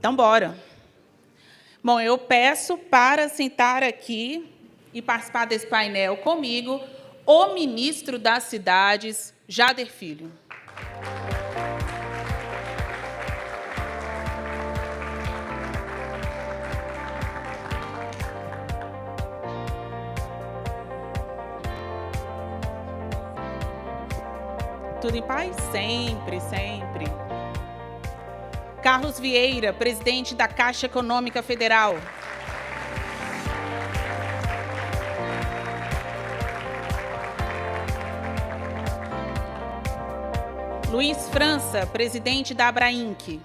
Então, bora. Bom, eu peço para sentar aqui e participar desse painel comigo o ministro das Cidades, Jader Filho. Tudo em paz? Sempre, sempre. Carlos Vieira, presidente da Caixa Econômica Federal. Luiz França, presidente da Abrainc.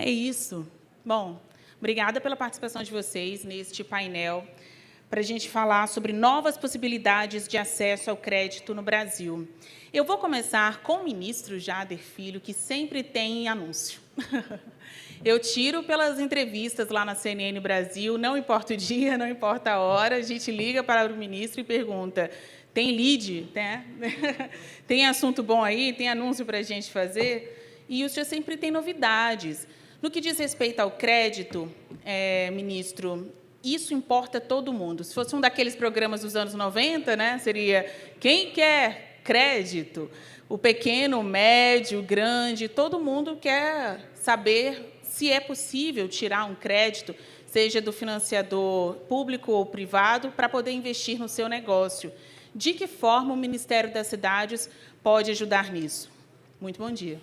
É isso. Bom, obrigada pela participação de vocês neste painel para a gente falar sobre novas possibilidades de acesso ao crédito no Brasil. Eu vou começar com o ministro Jader Filho, que sempre tem anúncio. Eu tiro pelas entrevistas lá na CNN Brasil, não importa o dia, não importa a hora, a gente liga para o ministro e pergunta: tem lead, né? Tem assunto bom aí? Tem anúncio para a gente fazer? E o senhor sempre tem novidades. No que diz respeito ao crédito, ministro, isso importa a todo mundo. Se fosse um daqueles programas dos anos 90, né, seria quem quer crédito? O pequeno, o médio, o grande, todo mundo quer saber se é possível tirar um crédito, seja do financiador público ou privado, para poder investir no seu negócio. De que forma o Ministério das Cidades pode ajudar nisso? Muito bom dia.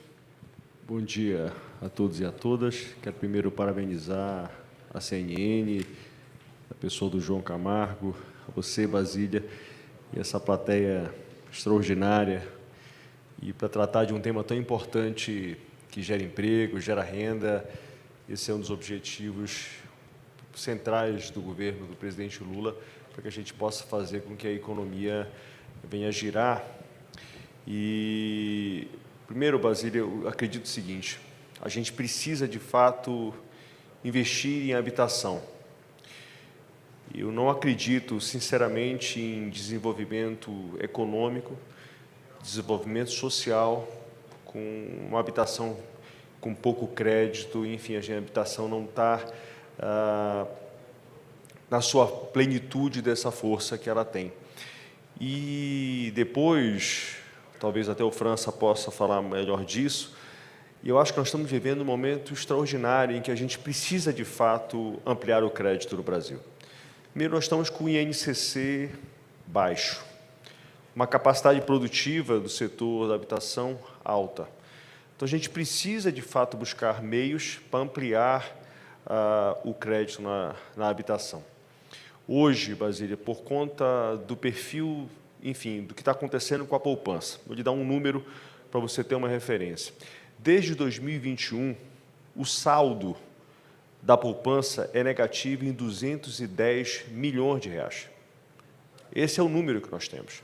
Bom dia a todos e a todas. Quero primeiro parabenizar a CNN, a pessoa do João Camargo, a você, Basília, e essa plateia extraordinária, e para tratar de um tema tão importante que gera emprego, gera renda. Esse é um dos objetivos centrais do governo do presidente Lula, para que a gente possa fazer com que a economia venha a girar. E primeiro, Basília, eu acredito o seguinte: a gente precisa, de fato, investir em habitação. Eu não acredito, sinceramente, em desenvolvimento econômico, desenvolvimento social, com uma habitação com pouco crédito. Enfim, a habitação não está na sua plenitude dessa força que ela tem. E depois, talvez até o França possa falar melhor disso, e eu acho que nós estamos vivendo um momento extraordinário em que a gente precisa, de fato, ampliar o crédito no Brasil. Primeiro, nós estamos com o INCC baixo, uma capacidade produtiva do setor da habitação alta. Então, a gente precisa, de fato, buscar meios para ampliar o crédito na habitação. Hoje, Basília, por conta do perfil, enfim, do que está acontecendo com a poupança, vou lhe dar um número para você ter uma referência. Desde 2021, o saldo da poupança é negativo em 210 milhões de reais. Esse é o número que nós temos.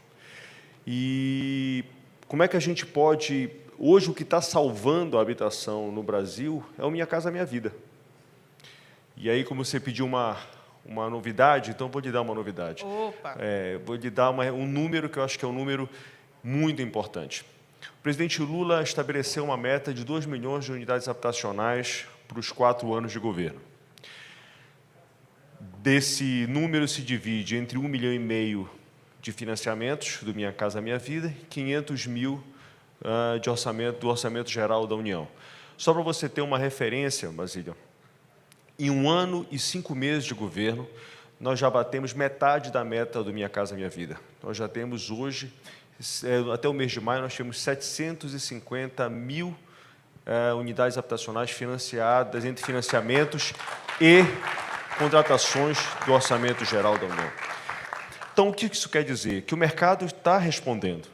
E como é que a gente pode... Hoje, o que está salvando a habitação no Brasil é o Minha Casa Minha Vida. E aí, como você pediu uma novidade, então vou lhe dar uma novidade. Opa! Vou lhe dar um número que eu acho que é um número muito importante. O presidente Lula estabeleceu uma meta de 2 milhões de unidades habitacionais para os 4 anos de governo. Desse número se divide entre 1,5 milhão de financiamentos do Minha Casa Minha Vida e 500 mil do Orçamento Geral da União. Só para você ter uma referência, Basília, em 1 ano e 5 meses de governo, nós já batemos metade da meta do Minha Casa Minha Vida. Nós já temos hoje, até o mês de maio, nós temos 750 mil unidades habitacionais financiadas entre financiamentos e contratações do Orçamento Geral da União. Então, o que isso quer dizer? Que o mercado está respondendo.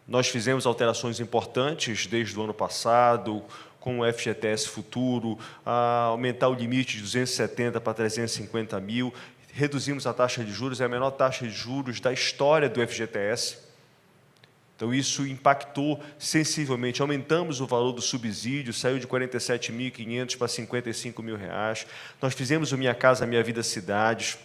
Nós fizemos alterações importantes desde o ano passado, com o FGTS Futuro, aumentar o limite de 270 para 350 mil, reduzimos a taxa de juros, é a menor taxa de juros da história do FGTS. Então, isso impactou sensivelmente. Aumentamos o valor do subsídio, saiu de R$ 47.500 para R$ 55.000. Nós fizemos o Minha Casa Minha Vida Cidades.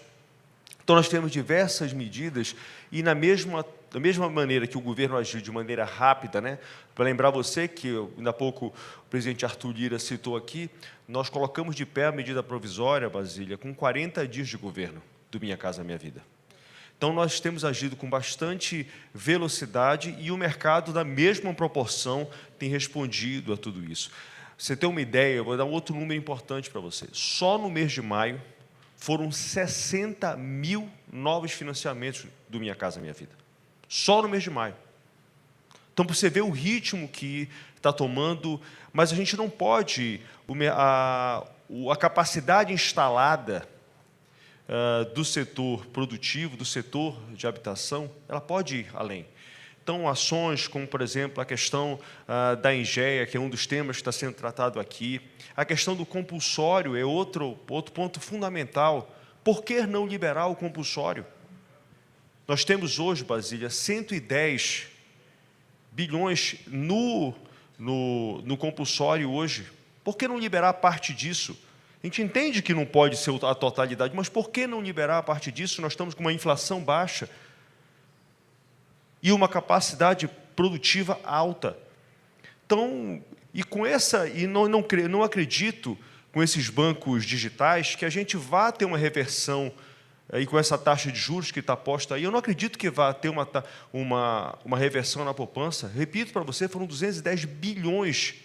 Então, nós temos diversas medidas e, da mesma maneira que o governo agiu de maneira rápida, né? Para lembrar você que, ainda há pouco, o presidente Arthur Lira citou aqui, nós colocamos de pé a medida provisória, Basília, com 40 dias de governo do Minha Casa Minha Vida. Então, nós temos agido com bastante velocidade e o mercado, da mesma proporção, tem respondido a tudo isso. Você tem uma ideia, eu vou dar um outro número importante para você. Só no mês de maio, foram 60 mil novos financiamentos do Minha Casa Minha Vida. Só no mês de maio. Então, para você ver o ritmo que está tomando, mas a gente não pode, a capacidade instalada do setor produtivo, do setor de habitação, ela pode ir além. Então, ações como, por exemplo, a questão da Engea, que é um dos temas que está sendo tratado aqui, a questão do compulsório é outro ponto fundamental. Por que não liberar o compulsório? Nós temos hoje, Basília, 110 bilhões no compulsório hoje. Por que não liberar parte disso? A gente entende que não pode ser a totalidade, mas por que não liberar a parte disso? Nós estamos com uma inflação baixa e uma capacidade produtiva alta. Então, não acredito, com esses bancos digitais, que a gente vá ter uma reversão aí com essa taxa de juros que está posta aí. Eu não acredito que vá ter uma reversão na poupança. Repito para você, foram 210 bilhões.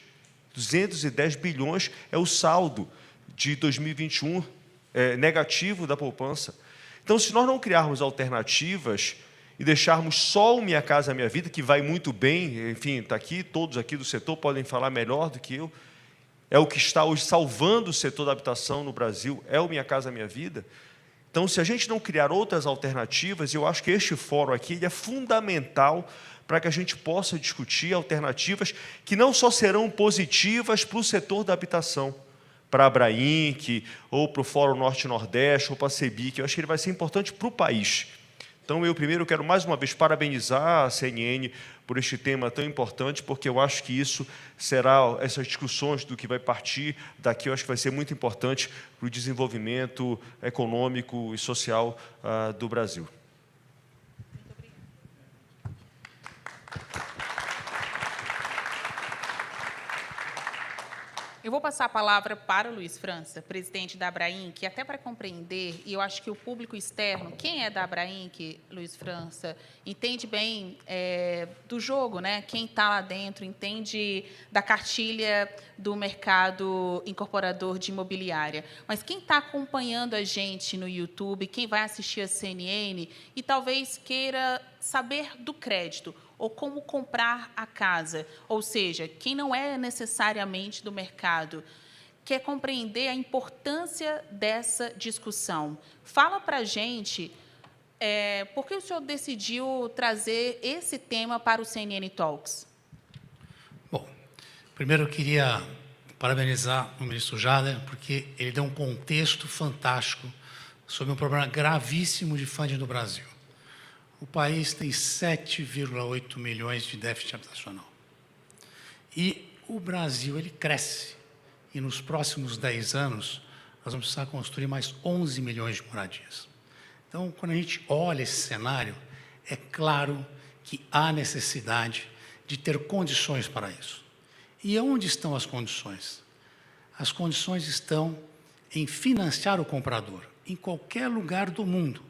210 bilhões é o saldo de 2021 negativo da poupança. Então, se nós não criarmos alternativas e deixarmos só o Minha Casa Minha Vida, que vai muito bem, enfim, está aqui, todos aqui do setor podem falar melhor do que eu, é o que está hoje salvando o setor da habitação no Brasil, é o Minha Casa Minha Vida. Então, se a gente não criar outras alternativas, eu acho que este fórum aqui ele é fundamental para que a gente possa discutir alternativas que não só serão positivas para o setor da habitação, para a Abrainc, ou para o Fórum Norte-Nordeste, ou para a CEBIC. Eu acho que ele vai ser importante para o país. Então, eu primeiro quero mais uma vez parabenizar a CNN por este tema tão importante, porque eu acho que isso será, essas discussões do que vai partir daqui, eu acho que vai ser muito importante para o desenvolvimento econômico e social do Brasil. Eu vou passar a palavra para o Luiz França, presidente da Abrainc, até para compreender, e eu acho que o público externo, quem é da Abrainc, Luiz França, entende bem do jogo, né? Quem está lá dentro entende da cartilha do mercado incorporador de imobiliária. Mas quem está acompanhando a gente no YouTube, quem vai assistir a CNN e talvez queira saber do crédito, ou como comprar a casa, ou seja, quem não é necessariamente do mercado, quer compreender a importância dessa discussão. Fala para a gente por que o senhor decidiu trazer esse tema para o CNN Talks. Bom, primeiro eu queria parabenizar o ministro Jader, porque ele deu um contexto fantástico sobre um problema gravíssimo de funding no Brasil. O país tem 7,8 milhões de déficit habitacional. E o Brasil ele cresce. E nos próximos 10 anos, nós vamos precisar construir mais 11 milhões de moradias. Então, quando a gente olha esse cenário, é claro que há necessidade de ter condições para isso. E onde estão as condições? As condições estão em financiar o comprador. Em qualquer lugar do mundo,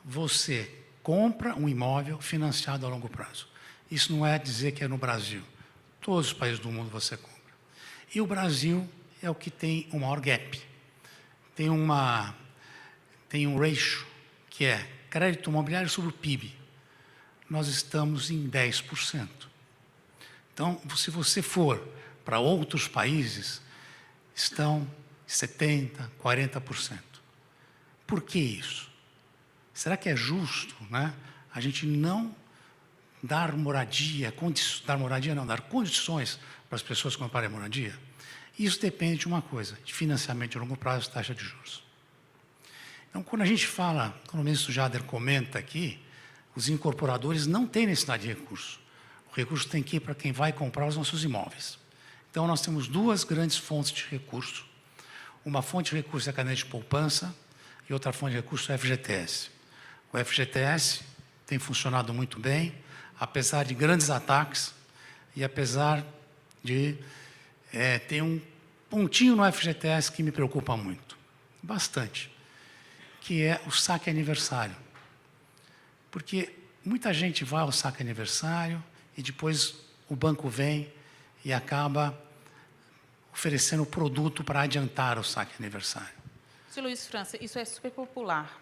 você compra um imóvel financiado a longo prazo. Isso não é dizer que é no Brasil. Todos os países do mundo você compra. E o Brasil é o que tem o maior gap. tem um ratio que é crédito imobiliário sobre o PIB. Nós estamos em 10%. Então, se você for para outros países, estão 70%, 40%. Por que isso? Será que é justo, né, a gente não dar moradia, dar condições para as pessoas comprarem moradia? Isso depende de uma coisa, de financiamento de longo prazo e taxa de juros. Então, quando a gente fala, quando o ministro Jader comenta aqui, os incorporadores não têm necessidade de recurso. O recurso tem que ir para quem vai comprar os nossos imóveis. Então, nós temos duas grandes fontes de recurso. Uma fonte de recurso é a caderneta de poupança e outra fonte de recurso é o FGTS. O FGTS tem funcionado muito bem, apesar de grandes ataques e apesar de ter um pontinho no FGTS que me preocupa muito, bastante, que é o saque aniversário. Porque muita gente vai ao saque aniversário e depois o banco vem e acaba oferecendo produto para adiantar o saque aniversário. Sr. Luiz França, isso é super popular.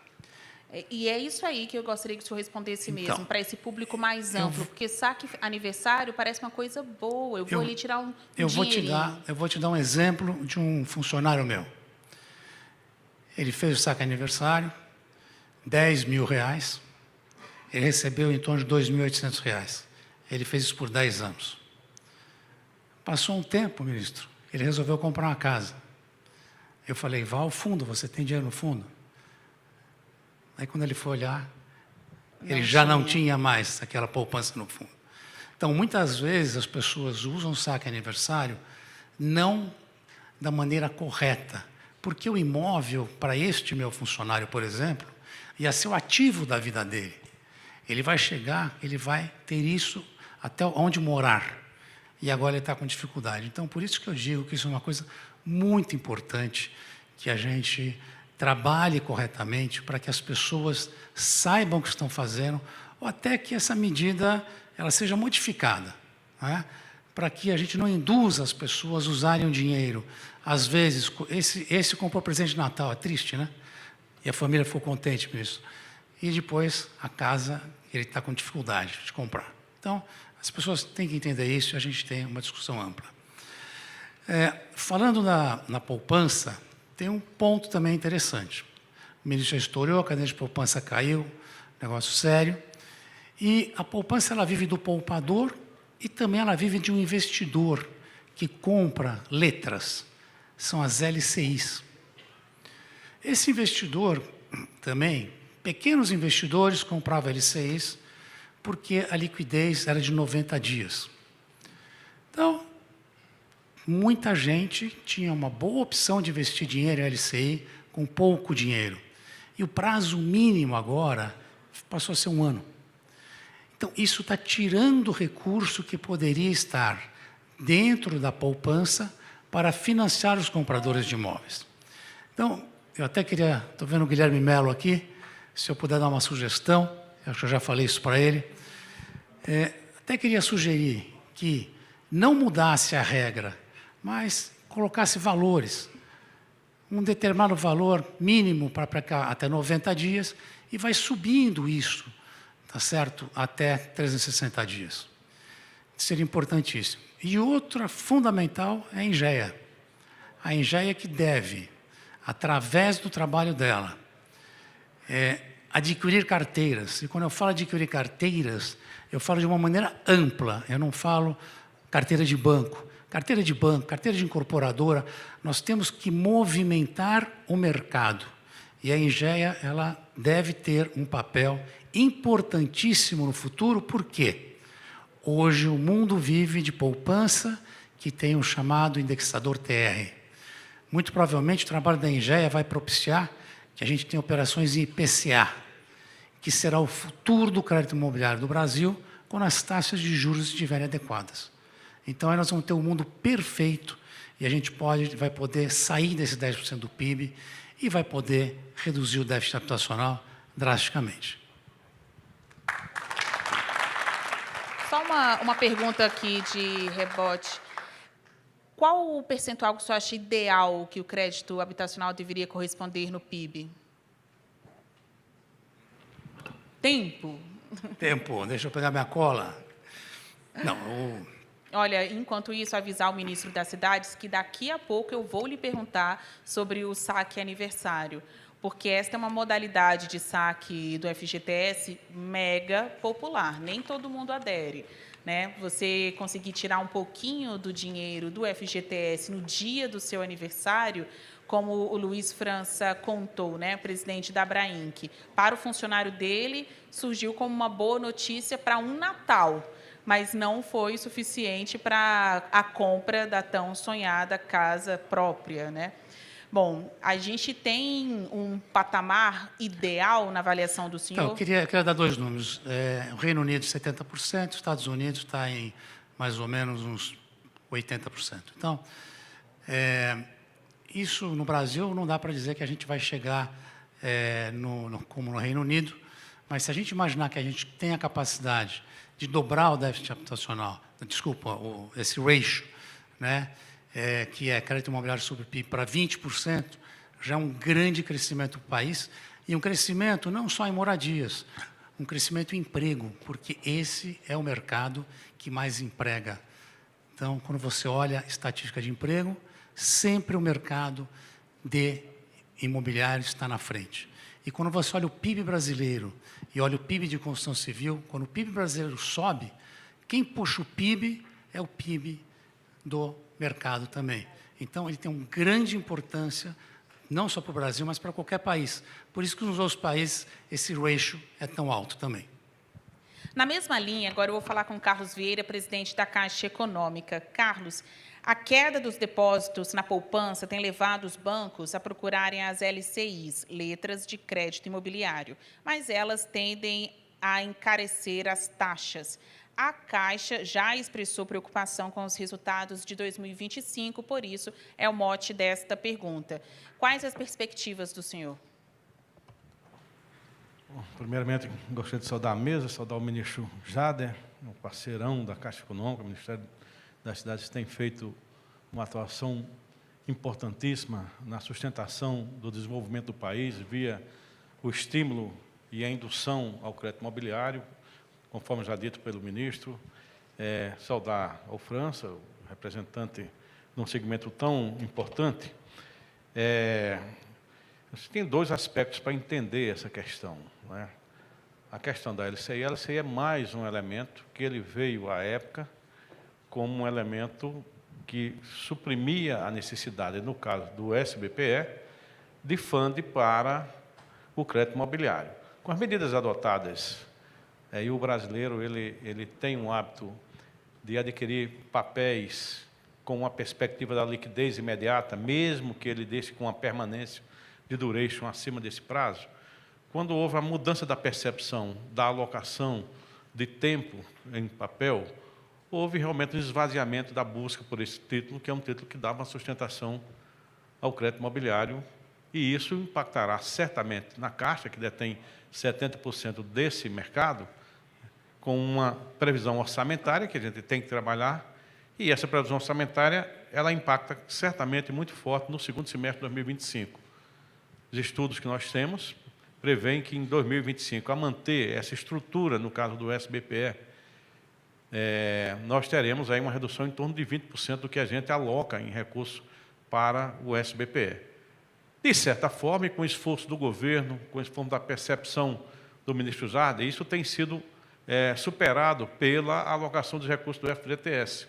E é isso aí que eu gostaria que o senhor respondesse mesmo, para esse público mais amplo, porque saque aniversário parece uma coisa boa, eu vou ali tirar um dinheirinho. Eu vou te dar um exemplo de um funcionário meu. Ele fez o saque aniversário, R$10.000, ele recebeu em torno de R$2.800. Ele fez isso por 10 anos. Passou um tempo, ministro, ele resolveu comprar uma casa. Eu falei, vá ao fundo, você tem dinheiro no fundo? Aí, quando ele foi olhar, ele já não tinha mais aquela poupança no fundo. Então, muitas vezes, as pessoas usam o saque aniversário não da maneira correta, porque o imóvel, para este meu funcionário, por exemplo, ia ser o ativo da vida dele. Ele vai chegar, ele vai ter isso até onde morar. E agora ele está com dificuldade. Então, por isso que eu digo que isso é uma coisa muito importante, que a gente trabalhe corretamente para que as pessoas saibam o que estão fazendo, ou até que essa medida ela seja modificada, né? Para que a gente não induza as pessoas a usarem o dinheiro. Às vezes, esse comprou presente de Natal, é triste, né? E a família ficou contente com isso. E depois, a casa, ele está com dificuldade de comprar. Então, as pessoas têm que entender isso e a gente tem uma discussão ampla. Falando na poupança, tem um ponto também interessante. O ministro já estourou, a caderneta de poupança caiu, negócio sério. E a poupança ela vive do poupador e também ela vive de um investidor que compra letras, são as LCIs. Esse investidor também, pequenos investidores compravam LCIs porque a liquidez era de 90 dias. Então, muita gente tinha uma boa opção de investir dinheiro em LCI com pouco dinheiro. E o prazo mínimo agora passou a ser 1 ano. Então, isso está tirando recurso que poderia estar dentro da poupança para financiar os compradores de imóveis. Então, eu até queria, estou vendo o Guilherme Melo aqui, se eu puder dar uma sugestão, acho que eu já falei isso para ele, até queria sugerir que não mudasse a regra, mas colocasse valores, um determinado valor mínimo para cá até 90 dias e vai subindo isso, tá certo? Até 360 dias. Seria importantíssimo. E outra fundamental é a Engea. A Engea que deve, através do trabalho dela, adquirir carteiras. E quando eu falo adquirir carteiras, eu falo de uma maneira ampla, eu não falo carteira de banco, carteira de incorporadora, nós temos que movimentar o mercado. E a Engea, ela deve ter um papel importantíssimo no futuro, por quê? Hoje o mundo vive de poupança que tem o chamado indexador TR. Muito provavelmente o trabalho da Engea vai propiciar que a gente tenha operações em IPCA, que será o futuro do crédito imobiliário do Brasil quando as taxas de juros estiverem adequadas. Então, aí nós vamos ter um mundo perfeito e a gente vai poder sair desse 10% do PIB e vai poder reduzir o déficit habitacional drasticamente. Só uma pergunta aqui de rebote. Qual o percentual que o senhor acha ideal que o crédito habitacional deveria corresponder no PIB? Tempo. Tempo, deixa eu pegar minha cola. Não, Olha, enquanto isso, avisar o ministro das Cidades que daqui a pouco eu vou lhe perguntar sobre o saque aniversário, porque esta é uma modalidade de saque do FGTS mega popular, nem todo mundo adere, né? Você conseguir tirar um pouquinho do dinheiro do FGTS no dia do seu aniversário, como o Luiz França contou, né, presidente da Abrainc, para o funcionário dele, surgiu como uma boa notícia para um Natal, mas não foi suficiente para a compra da tão sonhada casa própria, né? Bom, a gente tem um patamar ideal na avaliação do senhor? então, eu queria dar dois números. O Reino Unido, 70%, os Estados Unidos está em mais ou menos uns 80%. Então, isso no Brasil não dá para dizer que a gente vai chegar como no Reino Unido, mas se a gente imaginar que a gente tem a capacidade de dobrar o déficit habitacional, desculpa, esse ratio, né, que é crédito imobiliário sobre PIB para 20%, já é um grande crescimento para o país, e um crescimento não só em moradias, um crescimento em emprego, porque esse é o mercado que mais emprega. Então, quando você olha a estatística de emprego, sempre o mercado de imobiliário está na frente. E quando você olha o PIB brasileiro e olha o PIB de construção civil, quando o PIB brasileiro sobe, quem puxa o PIB é o PIB do mercado também. Então, ele tem uma grande importância, não só para o Brasil, mas para qualquer país. Por isso que nos outros países esse ratio é tão alto também. Na mesma linha, agora eu vou falar com o Carlos Vieira, presidente da Caixa Econômica. Carlos, a queda dos depósitos na poupança tem levado os bancos a procurarem as LCIs, letras de crédito imobiliário, mas elas tendem a encarecer as taxas. A Caixa já expressou preocupação com os resultados de 2025, por isso é o mote desta pergunta. Quais as perspectivas do senhor? Bom, primeiramente, gostaria de saudar a mesa, saudar o ministro Jader, um parceirão da Caixa Econômica. O Ministério das Cidades tem feito uma atuação importantíssima na sustentação do desenvolvimento do país via o estímulo e a indução ao crédito imobiliário, conforme já dito pelo ministro. Saudar ao França, o representante de um segmento tão importante. Tem dois aspectos para entender essa questão, né? A questão da LCI. A LCI é mais um elemento que ele veio, à época, como um elemento que suprimia a necessidade, no caso do SBPE, de fundo para o crédito imobiliário. Com as medidas adotadas, e o brasileiro ele tem um hábito de adquirir papéis com uma perspectiva da liquidez imediata, mesmo que ele deixe com uma permanência de duration acima desse prazo. Quando houve a mudança da percepção da alocação de tempo em papel, houve realmente um esvaziamento da busca por esse título, que é um título que dá uma sustentação ao crédito imobiliário, e isso impactará certamente na Caixa, que detém 70% desse mercado, com uma previsão orçamentária que a gente tem que trabalhar, e essa previsão orçamentária ela impacta certamente muito forte no segundo semestre de 2025. Os estudos que nós temos prevêem que em 2025, a manter essa estrutura, no caso do SBPE, nós teremos aí uma redução em torno de 20% do que a gente aloca em recursos para o SBPE. De certa forma, e com o esforço do governo, com o esforço da percepção do ministro Jader, isso tem sido superado pela alocação dos recursos do FGTS.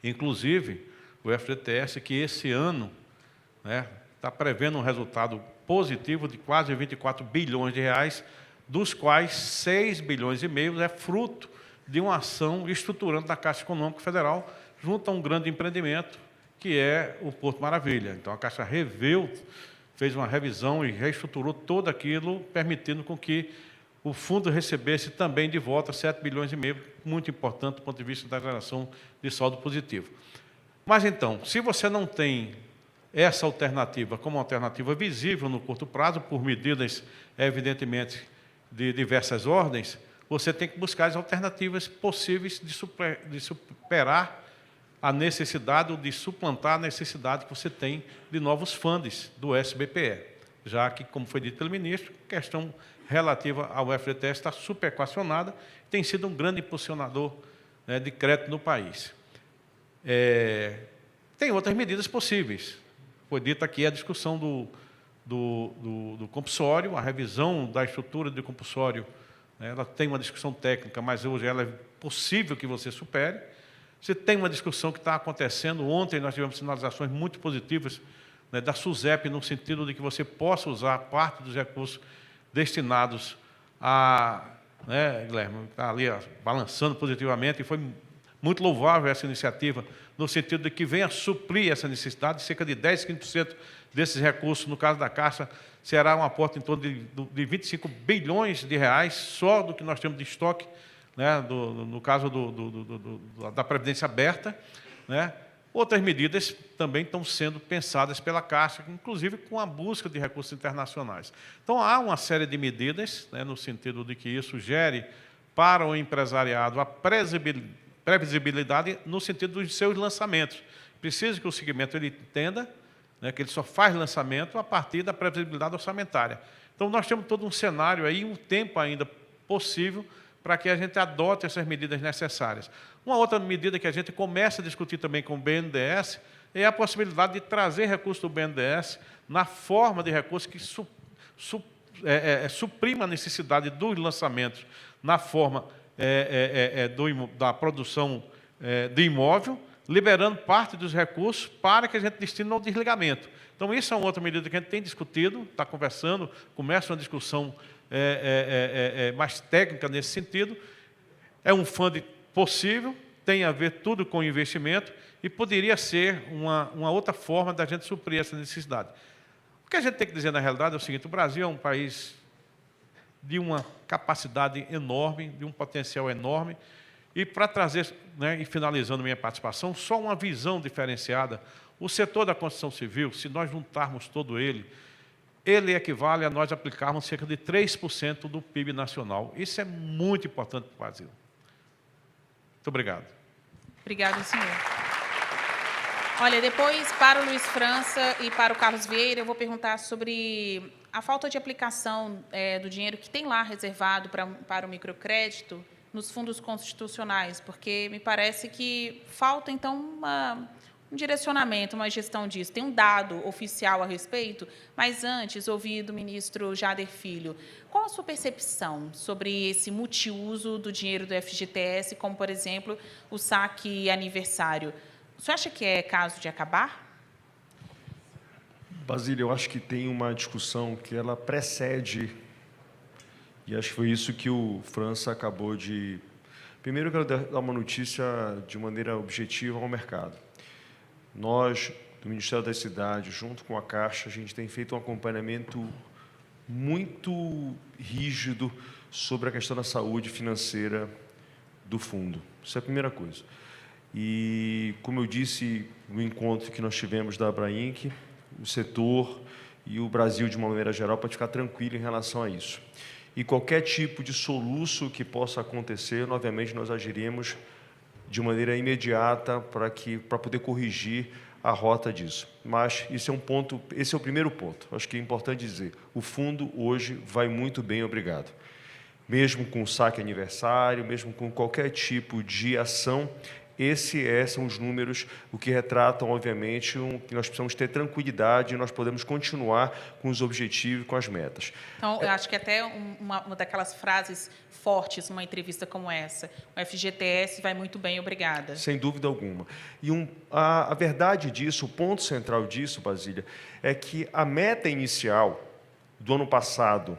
Inclusive, o FGTS, que esse ano está prevendo um resultado positivo de quase 24 bilhões de reais, dos quais 6 bilhões e meio é fruto de uma ação estruturante da Caixa Econômica Federal junto a um grande empreendimento, que é o Porto Maravilha. Então, a Caixa fez uma revisão e reestruturou tudo aquilo, permitindo com que o fundo recebesse também de volta 7 bilhões e meio, muito importante do ponto de vista da geração de saldo positivo. Mas, então, se você não tem essa alternativa como uma alternativa visível no curto prazo, por medidas, evidentemente, de diversas ordens, você tem que buscar as alternativas possíveis de superar a necessidade ou de suplantar a necessidade que você tem de novos fundos do SBPE, já que, como foi dito pelo ministro, questão relativa ao FGTS está superequacionada, tem sido um grande impulsionador, né, de crédito no país. Tem outras medidas possíveis. Foi dita aqui a discussão do compulsório, a revisão da estrutura do compulsório, né, ela tem uma discussão técnica, mas hoje ela é possível que você supere. Você tem uma discussão que está acontecendo. Ontem nós tivemos sinalizações muito positivas, né, da SUSEP, no sentido de que você possa usar parte dos recursos destinados a... Né, Guilherme, está ali balançando positivamente, e foi muito louvável essa iniciativa, no sentido de que venha suprir essa necessidade. Cerca de 10%, 15% desses recursos, no caso da Caixa, será um aporte em torno de 25 bilhões de reais, só do que nós temos de estoque, né, no caso da Previdência Aberta, né. Outras medidas também estão sendo pensadas pela Caixa, inclusive com a busca de recursos internacionais. Então, há uma série de medidas, né, no sentido de que isso gere para o empresariado a previsibilidade no sentido dos seus lançamentos. Precisa que o segmento ele entenda, né, que ele só faz lançamento a partir da previsibilidade orçamentária. Então, nós temos todo um cenário aí, um tempo ainda possível para que a gente adote essas medidas necessárias. Uma outra medida que a gente começa a discutir também com o BNDES é a possibilidade de trazer recursos do BNDES na forma de recursos que suprima a necessidade dos lançamentos na forma da produção de imóvel, liberando parte dos recursos para que a gente destine ao desligamento. Então, isso é uma outra medida que a gente tem discutido, está conversando, começa uma discussão mais técnica nesse sentido. É um fundo possível, tem a ver tudo com investimento e poderia ser uma outra forma da gente suprir essa necessidade. O que a gente tem que dizer, na realidade, é o seguinte: o Brasil é um país de uma capacidade enorme, de um potencial enorme, e para trazer, né, e finalizando minha participação, só uma visão diferenciada. O setor da construção civil, se nós juntarmos todo ele equivale a nós aplicarmos cerca de 3% do PIB nacional. Isso é muito importante para o Brasil. Muito obrigado. Obrigado, senhor. Olha, depois, para o Luiz França e para o Carlos Vieira, eu vou perguntar sobre a falta de aplicação do dinheiro que tem lá reservado para o microcrédito nos fundos constitucionais, porque me parece que falta, então, um direcionamento, uma gestão disso. Tem um dado oficial a respeito, mas antes, ouvi do ministro Jader Filho. Qual a sua percepção sobre esse multiuso do dinheiro do FGTS, como, por exemplo, o saque aniversário? Você acha que é caso de acabar? Basílio, eu acho que tem uma discussão que ela precede, e acho que foi isso que o França acabou de... Primeiro, eu quero dar uma notícia de maneira objetiva ao mercado. Nós, do Ministério da Cidade, junto com a Caixa, a gente tem feito um acompanhamento muito rígido sobre a questão da saúde financeira do fundo. Isso é a primeira coisa. E, como eu disse no encontro que nós tivemos da Abrainc, o setor e o Brasil, de uma maneira geral, pode ficar tranquilo em relação a isso. E qualquer tipo de soluço que possa acontecer, obviamente, nós agiremos de maneira imediata para poder corrigir a rota disso. Mas isso é um ponto, esse é o primeiro ponto. Acho que é importante dizer, o fundo hoje vai muito bem, obrigado. Mesmo com o saque aniversário, mesmo com qualquer tipo de ação, esses são os números, o que retratam, obviamente, que nós precisamos ter tranquilidade e nós podemos continuar com os objetivos, com as metas. Então, eu acho que até uma daquelas frases fortes numa entrevista como essa, o FGTS vai muito bem, obrigada. Sem dúvida alguma. E a verdade disso, o ponto central disso, Basília, é que a meta inicial do ano passado,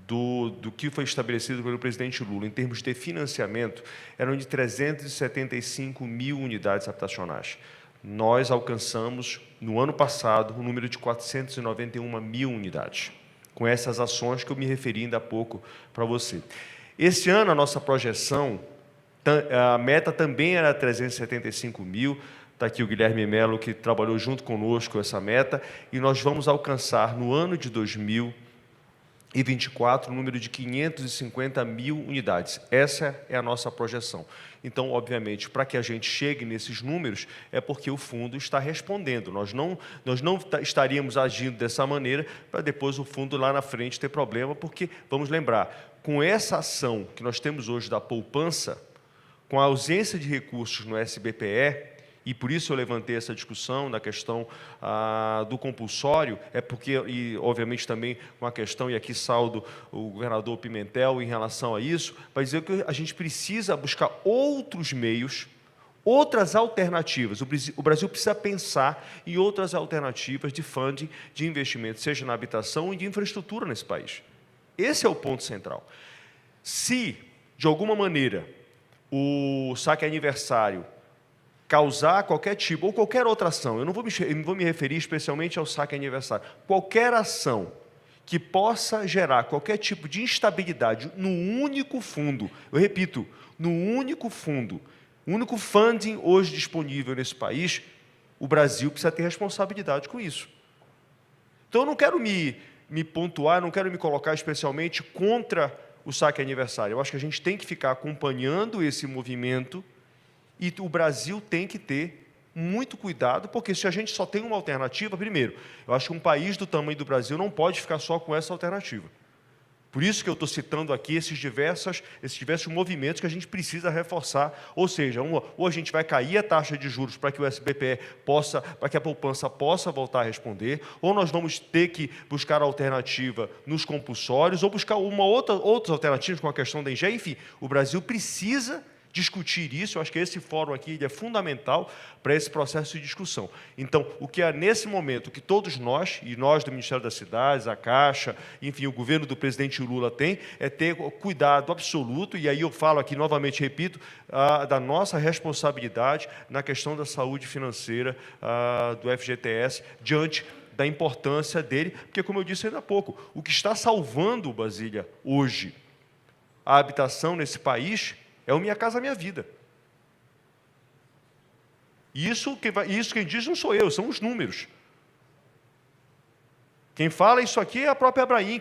do que foi estabelecido pelo presidente Lula em termos de financiamento, eram de 375 mil unidades habitacionais. Nós alcançamos, no ano passado, um número de 491 mil unidades, com essas ações que eu me referi ainda há pouco para você. Esse ano, a nossa projeção, a meta também era 375 mil, está aqui o Guilherme Melo, que trabalhou junto conosco essa meta, e nós vamos alcançar, no ano de 2020, e 24, número de 550 mil unidades. Essa é a nossa projeção. Então, obviamente, para que a gente chegue nesses números, é porque o fundo está respondendo. Nós não estaríamos agindo dessa maneira para depois o fundo lá na frente ter problema, porque, vamos lembrar, com essa ação que nós temos hoje da poupança, com a ausência de recursos no SBPE, e por isso eu levantei essa discussão na questão do compulsório, é porque, e obviamente também com a questão, e aqui saldo o governador Pimentel em relação a isso, vai dizer que a gente precisa buscar outros meios, outras alternativas. O Brasil precisa pensar em outras alternativas de funding, de investimento, seja na habitação ou de infraestrutura nesse país. Esse é o ponto central. Se, de alguma maneira, o saque aniversário causar qualquer tipo, ou qualquer outra ação, eu não vou me referir especialmente ao saque aniversário, qualquer ação que possa gerar qualquer tipo de instabilidade no único fundo, eu repito, no único fundo, o único funding hoje disponível nesse país, o Brasil precisa ter responsabilidade com isso. Então, eu não quero me pontuar, não quero me colocar especialmente contra o saque aniversário. Eu acho que a gente tem que ficar acompanhando esse movimento. E o Brasil tem que ter muito cuidado, porque se a gente só tem uma alternativa, primeiro, eu acho que um país do tamanho do Brasil não pode ficar só com essa alternativa. Por isso que eu estou citando aqui esses diversos movimentos que a gente precisa reforçar, ou seja, ou a gente vai cair a taxa de juros para que o SBPE possa, para que a poupança possa voltar a responder, ou nós vamos ter que buscar alternativa nos compulsórios, ou buscar outras alternativas com a questão da ENGE, enfim, o Brasil precisa discutir isso. Eu acho que esse fórum aqui é fundamental para esse processo de discussão. Então, o que é nesse momento que todos nós, e nós do Ministério das Cidades, a Caixa, enfim, o governo do presidente Lula tem, é ter cuidado absoluto, e aí eu falo aqui novamente, repito, da nossa responsabilidade na questão da saúde financeira do FGTS, diante da importância dele, porque, como eu disse ainda há pouco, o que está salvando, Basília, hoje, a habitação nesse país é o Minha Casa Minha Vida. Isso quem diz não sou eu, são os números. Quem fala isso aqui é a própria Abraim,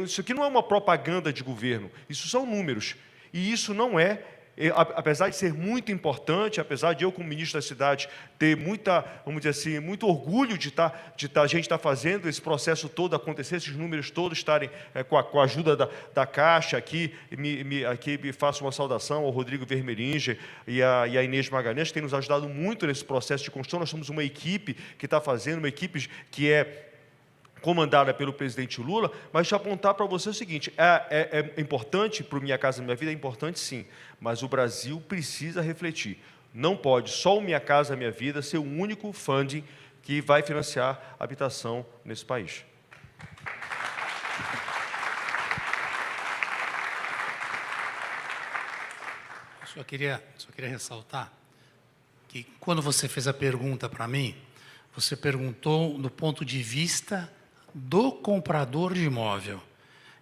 isso aqui não é uma propaganda de governo, isso são números. E isso não é, apesar de ser muito importante, apesar de eu, como ministro da cidade, ter vamos dizer assim, muito orgulho de a gente estar fazendo esse processo todo acontecer, esses números todos estarem com a ajuda da Caixa, aqui me faço uma saudação ao Rodrigo Vermelinger e a Inês Magalhães, que tem nos ajudado muito nesse processo de construção. Nós somos uma equipe que está fazendo, uma equipe que é comandada pelo presidente Lula, mas deixa eu apontar para você o seguinte, é importante para o Minha Casa Minha Vida, é importante sim, mas o Brasil precisa refletir. Não pode só o Minha Casa Minha Vida ser o único funding que vai financiar a habitação nesse país. Só queria ressaltar que, quando você fez a pergunta para mim, você perguntou do ponto de vista do comprador de imóvel,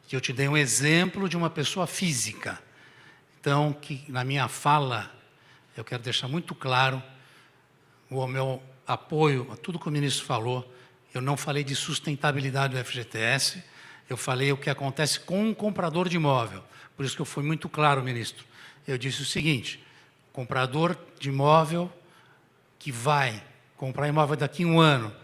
que eu te dei um exemplo de uma pessoa física. Então, que na minha fala, eu quero deixar muito claro o meu apoio a tudo que o ministro falou. Eu não falei de sustentabilidade do FGTS, eu falei o que acontece com um comprador de imóvel. Por isso que eu fui muito claro, ministro. Eu disse o seguinte, comprador de imóvel que vai comprar imóvel daqui a um ano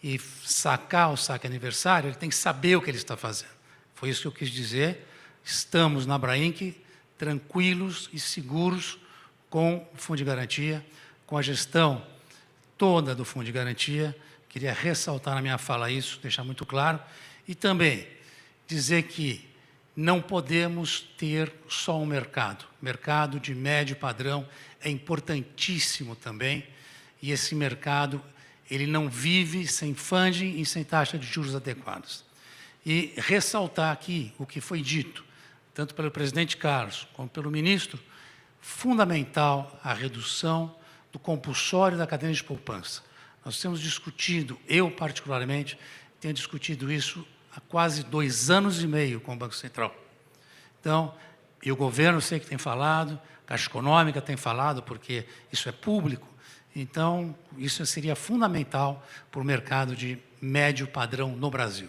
e sacar o saque aniversário, ele tem que saber o que ele está fazendo. Foi isso que eu quis dizer. Estamos na Abrainc tranquilos e seguros com o Fundo de Garantia, com a gestão toda do Fundo de Garantia. Queria ressaltar na minha fala isso, deixar muito claro. E também dizer que não podemos ter só um mercado. Mercado de médio padrão é importantíssimo também. E esse mercado, ele não vive sem funding e sem taxa de juros adequadas. E ressaltar aqui o que foi dito, tanto pelo presidente Carlos como pelo ministro, fundamental a redução do compulsório da caderneta de poupança. Nós temos discutido, eu particularmente, tenho discutido isso há quase 2 anos e meio com o Banco Central. Então, e o governo, sei que tem falado, a Caixa Econômica tem falado, porque isso é público. Então, isso seria fundamental para o mercado de médio padrão no Brasil.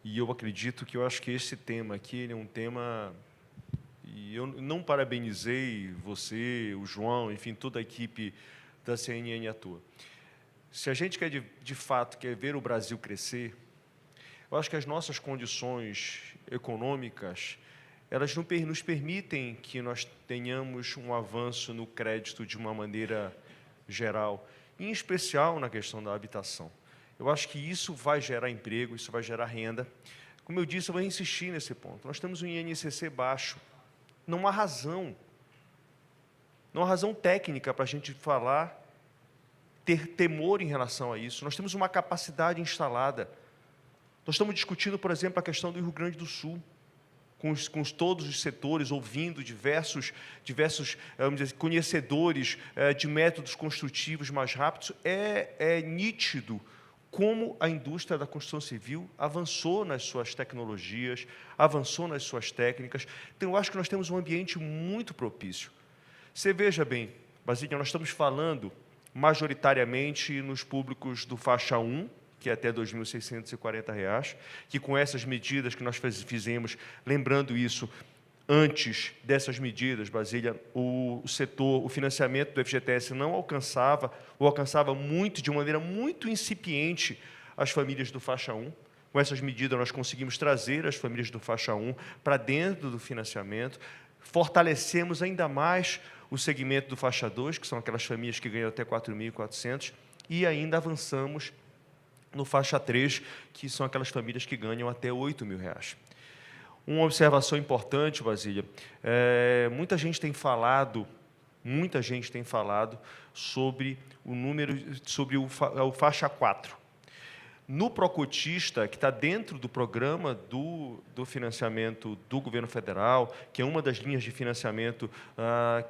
E eu acredito que eu acho que esse tema aqui ele é um tema... E eu não parabenizei você, o João, enfim, toda a equipe da CNN à toa. Se a gente quer, de fato, quer ver o Brasil crescer, eu acho que as nossas condições econômicas, elas nos permitem que nós tenhamos um avanço no crédito de uma maneira geral, em especial na questão da habitação. Eu acho que isso vai gerar emprego, isso vai gerar renda. Como eu disse, eu vou insistir nesse ponto. Nós temos um INCC baixo. Não há razão técnica para a gente falar, ter temor em relação a isso. Nós temos uma capacidade instalada. Nós estamos discutindo, por exemplo, a questão do Rio Grande do Sul, com todos os setores, ouvindo diversos vamos dizer, conhecedores de métodos construtivos mais rápidos. É nítido como a indústria da construção civil avançou nas suas tecnologias, avançou nas suas técnicas. Então, eu acho que nós temos um ambiente muito propício. Você veja bem, Basílio, nós estamos falando majoritariamente nos públicos do faixa 1, que é até R$ 2.640, que com essas medidas que nós fizemos, lembrando isso, antes dessas medidas, Basília, o financiamento do FGTS não alcançava, ou alcançava muito, de uma maneira muito incipiente, as famílias do faixa 1. Com essas medidas, nós conseguimos trazer as famílias do faixa 1 para dentro do financiamento, fortalecemos ainda mais o segmento do faixa 2, que são aquelas famílias que ganham até R$ 4.400, e ainda avançamos no faixa 3, que são aquelas famílias que ganham até R$ 8.000. Uma observação importante, Basília, muita gente tem falado sobre o número, sobre o faixa 4. No Procotista, que está dentro do programa do financiamento do governo federal, que é uma das linhas de financiamento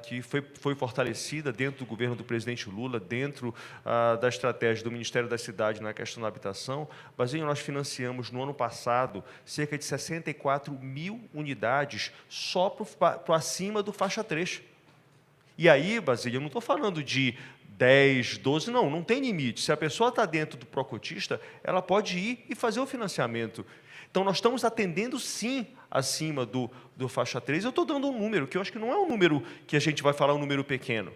que foi fortalecida dentro do governo do presidente Lula, dentro da estratégia do Ministério da Cidade na questão da habitação, Basílio, nós financiamos no ano passado cerca de 64.000 unidades só para acima do faixa 3. E aí, Basílio, eu não estou falando de 10, 12, não tem limite. Se a pessoa está dentro do Procotista, ela pode ir e fazer o financiamento. Então, nós estamos atendendo, sim, acima do faixa 3. Eu estou dando um número, que eu acho que não é um número que a gente vai falar um número pequeno.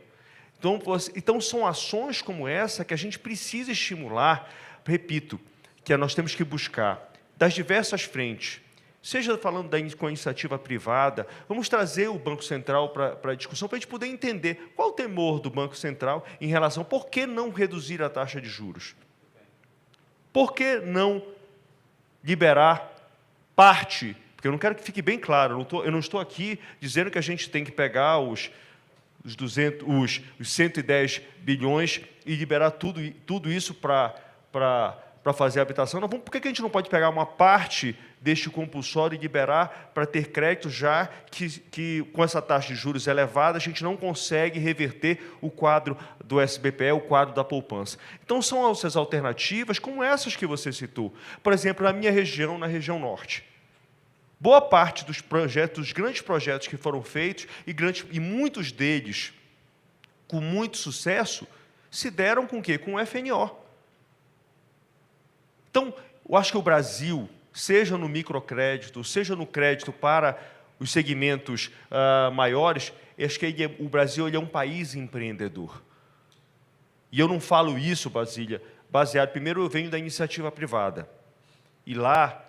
Então, são ações como essa que a gente precisa estimular, repito, que nós temos que buscar das diversas frentes, seja falando com a iniciativa privada, vamos trazer o Banco Central para a discussão, para a gente poder entender qual o temor do Banco Central em relação, por que não reduzir a taxa de juros? Por que não liberar parte? Porque eu não quero que fique bem claro, eu não estou aqui dizendo que a gente tem que pegar os 110 bilhões e liberar tudo isso para fazer a habitação. Não, por que a gente não pode pegar uma parte deste compulsório e liberar para ter crédito, já que com essa taxa de juros elevada a gente não consegue reverter o quadro do SBPE, o quadro da poupança. Então, são essas alternativas como essas que você citou. Por exemplo, na minha região, na região norte. Boa parte dos grandes projetos que foram feitos, e muitos deles, com muito sucesso, se deram com o quê? Com o FNO. Então, eu acho que o Brasil, seja no microcrédito, seja no crédito para os segmentos maiores, acho que o Brasil é um país empreendedor. E eu não falo isso, Basília, baseado... Primeiro, eu venho da iniciativa privada. E lá,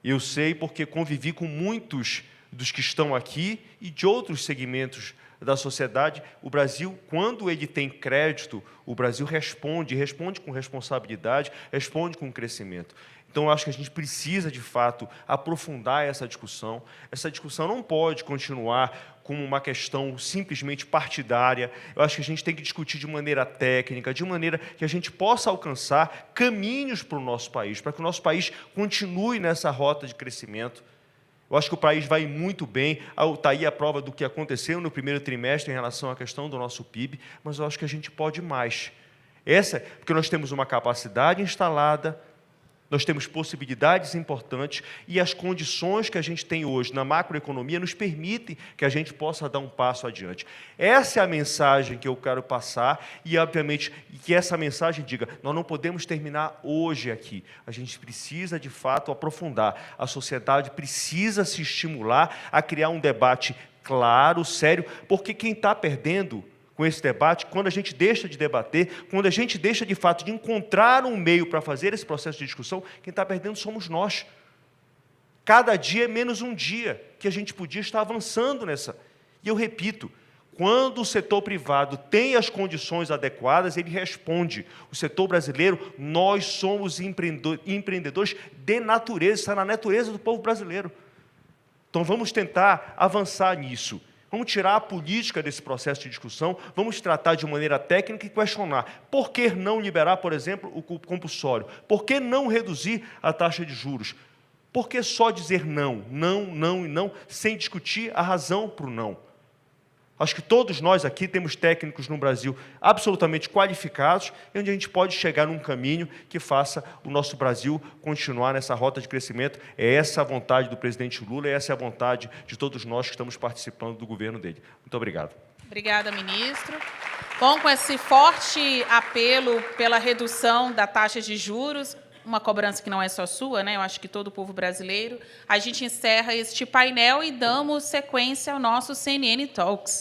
eu sei porque convivi com muitos dos que estão aqui e de outros segmentos da sociedade. O Brasil, quando ele tem crédito, o Brasil responde com responsabilidade, responde com crescimento. Então, eu acho que a gente precisa, de fato, aprofundar essa discussão. Essa discussão não pode continuar como uma questão simplesmente partidária. Eu acho que a gente tem que discutir de maneira técnica, de maneira que a gente possa alcançar caminhos para o nosso país, para que o nosso país continue nessa rota de crescimento. Eu acho que o país vai muito bem, está aí a prova do que aconteceu no primeiro trimestre em relação à questão do nosso PIB, mas eu acho que a gente pode mais. Porque nós temos uma capacidade instalada, Nós temos possibilidades importantes e as condições que a gente tem hoje na macroeconomia nos permitem que a gente possa dar um passo adiante. Essa é a mensagem que eu quero passar e, obviamente, que essa mensagem diga, nós não podemos terminar hoje aqui. A gente precisa, de fato, aprofundar. A sociedade precisa se estimular a criar um debate claro, sério, porque quem está perdendo com esse debate, quando a gente deixa de debater, quando a gente deixa, de fato, de encontrar um meio para fazer esse processo de discussão, quem está perdendo somos nós. Cada dia é menos um dia que a gente podia estar avançando nessa. E eu repito, quando o setor privado tem as condições adequadas, ele responde. O setor brasileiro, nós somos empreendedores de natureza, está na natureza do povo brasileiro. Então, vamos tentar avançar nisso. Vamos tirar a política desse processo de discussão, vamos tratar de maneira técnica e questionar. Por que não liberar, por exemplo, o compulsório? Por que não reduzir a taxa de juros? Por que só dizer não, não, não e não, sem discutir a razão para o não? Acho que todos nós aqui temos técnicos no Brasil absolutamente qualificados, onde a gente pode chegar num caminho que faça o nosso Brasil continuar nessa rota de crescimento. É essa a vontade do presidente Lula, é essa a vontade de todos nós que estamos participando do governo dele. Muito obrigado. Obrigada, ministro. Bom, com esse forte apelo pela redução da taxa de juros, uma cobrança que não é só sua, né? Eu acho que todo o povo brasileiro, a gente encerra este painel e damos sequência ao nosso CNN Talks.